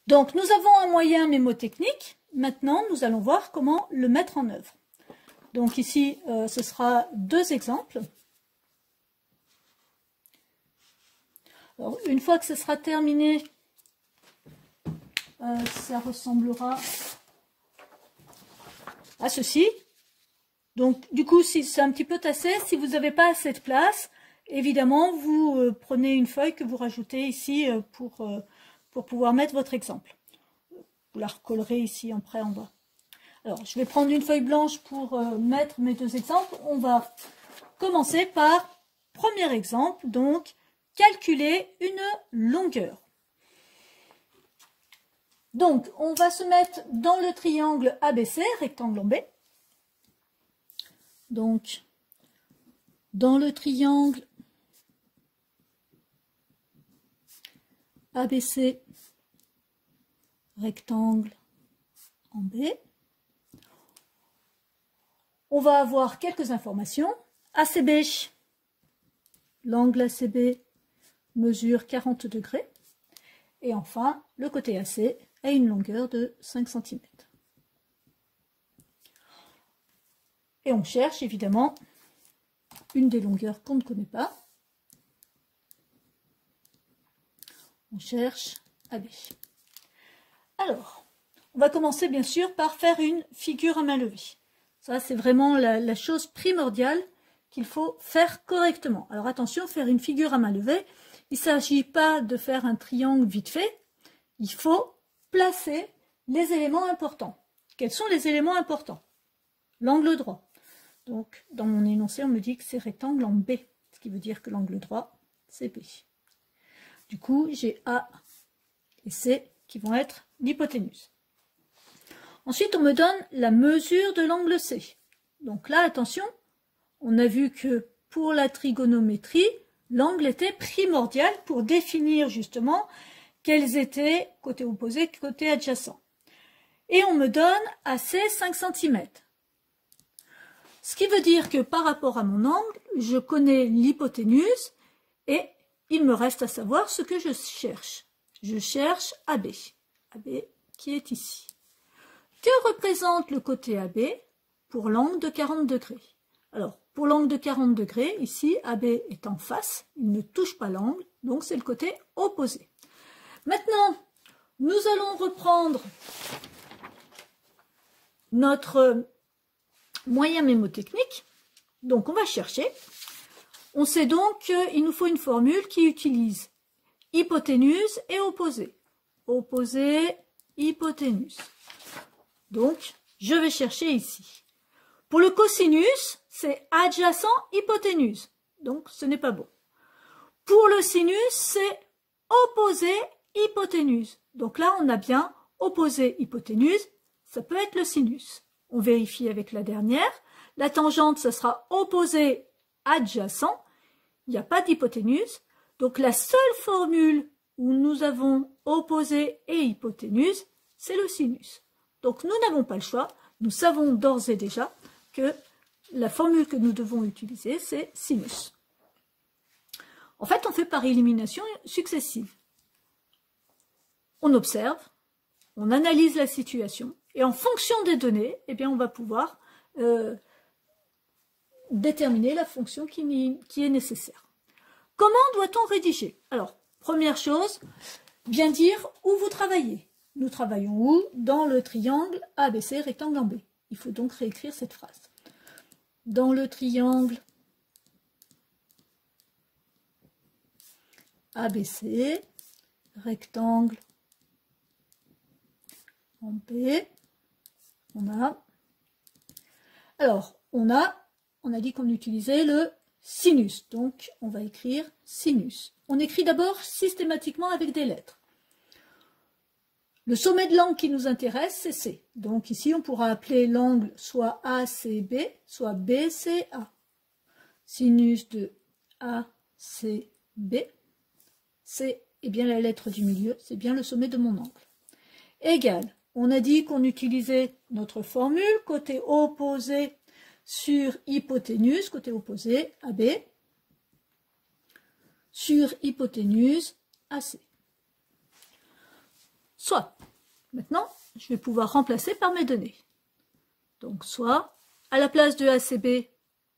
Donc, nous avons un moyen mémotechnique. Maintenant, nous allons voir comment le mettre en œuvre. Donc ici, ce sera deux exemples. Alors, une fois que ce sera terminé, ça ressemblera à ceci. Donc, du coup, si c'est un petit peu tassé, si vous n'avez pas assez de place, évidemment, vous prenez une feuille que vous rajoutez ici pour pouvoir mettre votre exemple. Vous la recollerez ici en bas. Alors, je vais prendre une feuille blanche pour mettre mes deux exemples. On va commencer par premier exemple, donc calculer une longueur. Donc, on va se mettre dans le triangle ABC, rectangle en B. Donc, dans le triangle ABC, rectangle en B, on va avoir quelques informations. ACB, l'angle ACB mesure 40 degrés. Et enfin, le côté AC a une longueur de 5 cm. Et on cherche évidemment une des longueurs qu'on ne connaît pas. On cherche AB. Alors, on va commencer bien sûr par faire une figure à main levée. Ça, c'est vraiment la chose primordiale qu'il faut faire correctement. Alors attention, faire une figure à main levée, il ne s'agit pas de faire un triangle vite fait. Il faut placer les éléments importants. Quels sont les éléments importants? L'angle droit. Donc, dans mon énoncé, on me dit que c'est rectangle en B, ce qui veut dire que l'angle droit, c'est B. Du coup, j'ai A et C qui vont être l'hypoténuse. Ensuite, on me donne la mesure de l'angle C. Donc là, attention, on a vu que pour la trigonométrie, l'angle était primordial pour définir justement quels étaient côté opposé, côté adjacent. Et on me donne AC 5 cm. Ce qui veut dire que par rapport à mon angle, je connais l'hypoténuse et il me reste à savoir ce que je cherche. Je cherche AB. AB qui est ici. Que représente le côté AB pour l'angle de 40 degrés? Alors, pour l'angle de 40 degrés, ici, AB est en face, il ne touche pas l'angle, donc c'est le côté opposé. Maintenant, nous allons reprendre notre moyen mémotechnique. Donc, on va chercher. On sait donc qu'il nous faut une formule qui utilise hypoténuse et opposé. Opposé, hypoténuse. Donc, je vais chercher ici. Pour le cosinus, c'est adjacent hypoténuse. Donc, ce n'est pas bon. Pour le sinus, c'est opposé hypoténuse. Donc là, on a bien opposé hypoténuse. Ça peut être le sinus. On vérifie avec la dernière. La tangente, ça sera opposé adjacent. Il n'y a pas d'hypoténuse. Donc, la seule formule où nous avons opposé et hypoténuse, c'est le sinus. Donc, nous n'avons pas le choix. Nous savons d'ores et déjà que la formule que nous devons utiliser, c'est sinus. En fait, on fait par élimination successive. On observe, on analyse la situation, et en fonction des données, eh bien, on va pouvoir déterminer la fonction qui est nécessaire. Comment doit-on rédiger? Alors, première chose, bien dire où vous travaillez. Nous travaillons où? Dans le triangle ABC, rectangle en B. Il faut donc réécrire cette phrase. Dans le triangle ABC, rectangle en B, on a dit qu'on utilisait le sinus, donc on va écrire sinus. On écrit d'abord systématiquement avec des lettres. Le sommet de l'angle qui nous intéresse, c'est C. Donc ici, on pourra appeler l'angle soit ACB, soit BCA. Sinus de ACB, c'est bien la lettre du milieu, c'est bien le sommet de mon angle. Égal, on a dit qu'on utilisait notre formule, côté opposé sur hypoténuse, côté opposé AB, sur hypoténuse AC. Soit. Maintenant, je vais pouvoir remplacer par mes données. Donc, soit, à la place de ACB,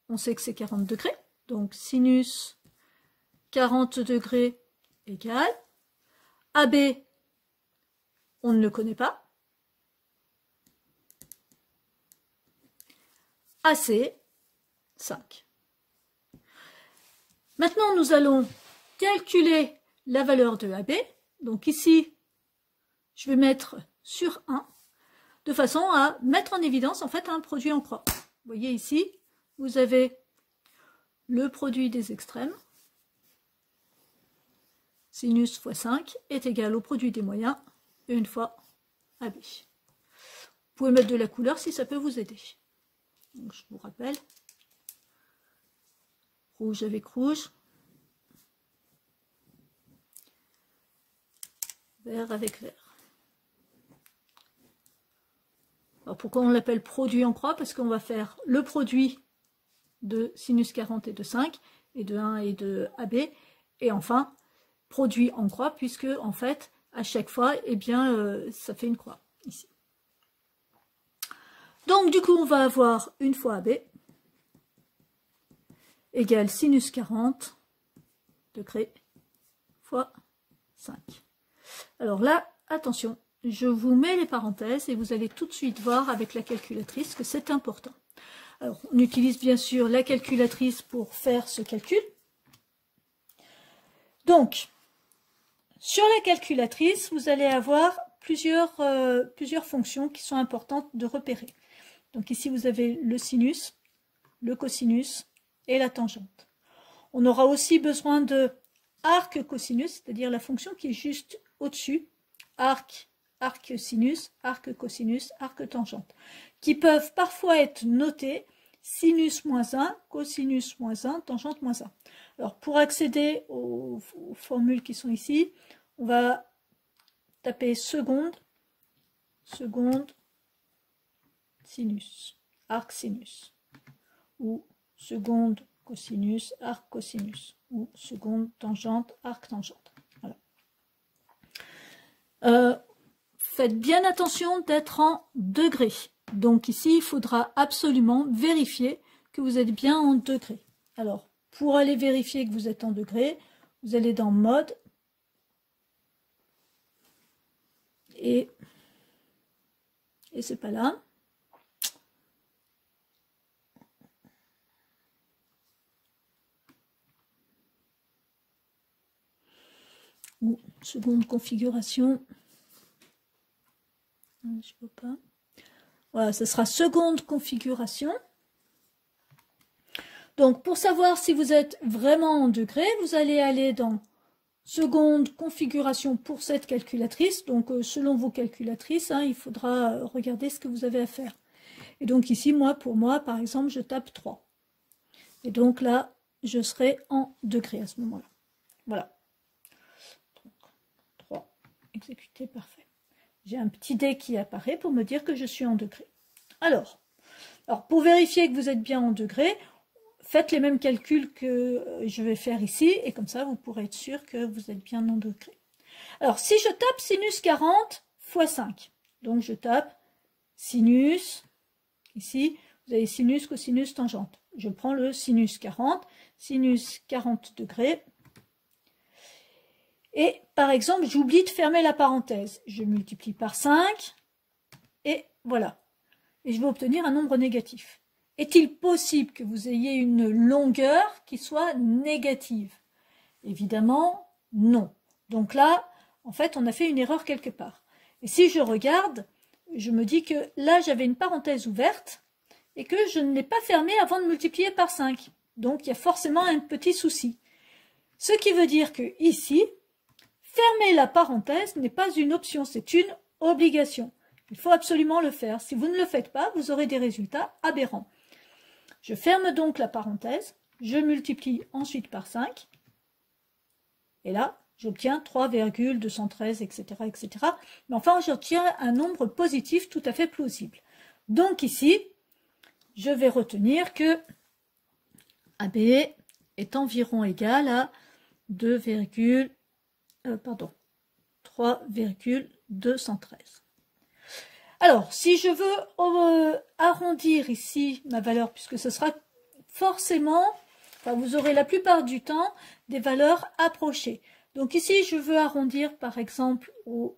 on sait que c'est 40 degrés. Donc, sinus 40 degrés égale AB, on ne le connaît pas. AC, 5. Maintenant, nous allons calculer la valeur de AB. Donc ici, je vais mettre sur 1, de façon à mettre en évidence en fait un produit en croix. Vous voyez ici, vous avez le produit des extrêmes. Sinus fois 5 est égal au produit des moyens, une fois AB. Vous pouvez mettre de la couleur si ça peut vous aider. Donc, je vous rappelle, rouge avec rouge, vert avec vert. Alors, pourquoi on l'appelle produit en croix? Parce qu'on va faire le produit de sinus 40 et de 5, et de 1 et de AB, et enfin, produit en croix, puisque en fait, à chaque fois, eh bien, ça fait une croix, ici. Donc, du coup, on va avoir une fois AB égale sinus 40 degrés fois 5. Alors là, attention, je vous mets les parenthèses et vous allez tout de suite voir avec la calculatrice que c'est important. Alors, on utilise bien sûr la calculatrice pour faire ce calcul. Donc, sur la calculatrice, vous allez avoir plusieurs fonctions qui sont importantes de repérer. Donc ici, vous avez le sinus, le cosinus et la tangente. On aura aussi besoin de arc cosinus, c'est-à-dire la fonction qui est juste au-dessus, arc sinus, arc cosinus, arc tangente, qui peuvent parfois être notés sinus moins 1, cosinus moins 1, tangente moins 1. Alors pour accéder aux formules qui sont ici, on va taper seconde, sinus, arc sinus, ou seconde cosinus, arc cosinus, ou seconde tangente, arc tangente. Voilà. Faites bien attention d'être en degrés. Donc ici, il faudra absolument vérifier que vous êtes bien en degrés. Alors, pour aller vérifier que vous êtes en degrés, vous allez dans mode et c'est pas là. Ou seconde configuration. Je vois pas. Voilà, ce sera seconde configuration. Donc, pour savoir si vous êtes vraiment en degrés, vous allez aller dans seconde configuration pour cette calculatrice. Donc, selon vos calculatrices, hein, il faudra regarder ce que vous avez à faire. Et donc ici, pour moi, par exemple, je tape 3. Et donc là, je serai en degrés à ce moment-là. Voilà. Donc, 3, exécuté, parfait. J'ai un petit dé qui apparaît pour me dire que je suis en degrés. Alors, pour vérifier que vous êtes bien en degrés, faites les mêmes calculs que je vais faire ici, et comme ça, vous pourrez être sûr que vous êtes bien en degrés. Alors, si je tape sinus 40 fois 5, donc je tape sinus, ici, vous avez sinus, cosinus, tangente. Je prends le sinus 40 degrés. Et par exemple, j'oublie de fermer la parenthèse. Je multiplie par 5, et voilà. Et je vais obtenir un nombre négatif. Est-il possible que vous ayez une longueur qui soit négative? Évidemment, non. Donc là, en fait, on a fait une erreur quelque part. Et si je regarde, je me dis que là, j'avais une parenthèse ouverte et que je ne l'ai pas fermée avant de multiplier par 5. Donc, il y a forcément un petit souci. Ce qui veut dire que ici, fermer la parenthèse n'est pas une option, c'est une obligation. Il faut absolument le faire. Si vous ne le faites pas, vous aurez des résultats aberrants. Je ferme donc la parenthèse, je multiplie ensuite par 5, et là, j'obtiens 3,213, etc., etc. Mais enfin, j'obtiens un nombre positif tout à fait plausible. Donc ici, je vais retenir que AB est environ égal à 3,213. Alors, si je veux arrondir ici ma valeur, puisque ce sera forcément, enfin vous aurez la plupart du temps des valeurs approchées. Donc ici, je veux arrondir par exemple au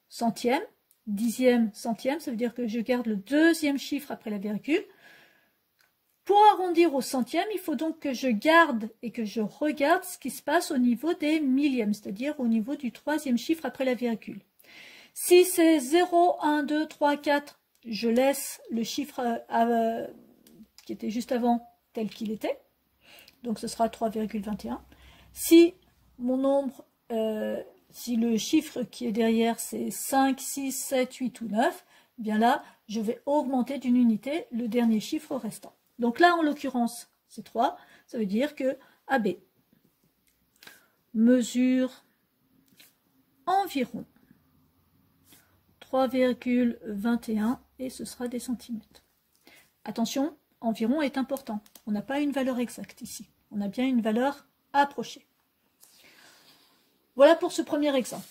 centième, dixième, centième, ça veut dire que je garde le deuxième chiffre après la virgule. Pour arrondir au centième, il faut donc que je garde et que je regarde ce qui se passe au niveau des millièmes, c'est-à-dire au niveau du troisième chiffre après la virgule. Si c'est 0, 1, 2, 3, 4, je laisse le chiffre qui était juste avant tel qu'il était. Donc ce sera 3,21. Si mon nombre, si le chiffre qui est derrière c'est 5, 6, 7, 8 ou 9, bien là, je vais augmenter d'une unité le dernier chiffre restant. Donc là, en l'occurrence, c'est 3. Ça veut dire que AB mesure environ 3,21 et ce sera des centimètres. Attention, environ est important. On n'a pas une valeur exacte ici. On a bien une valeur approchée. Voilà pour ce premier exemple.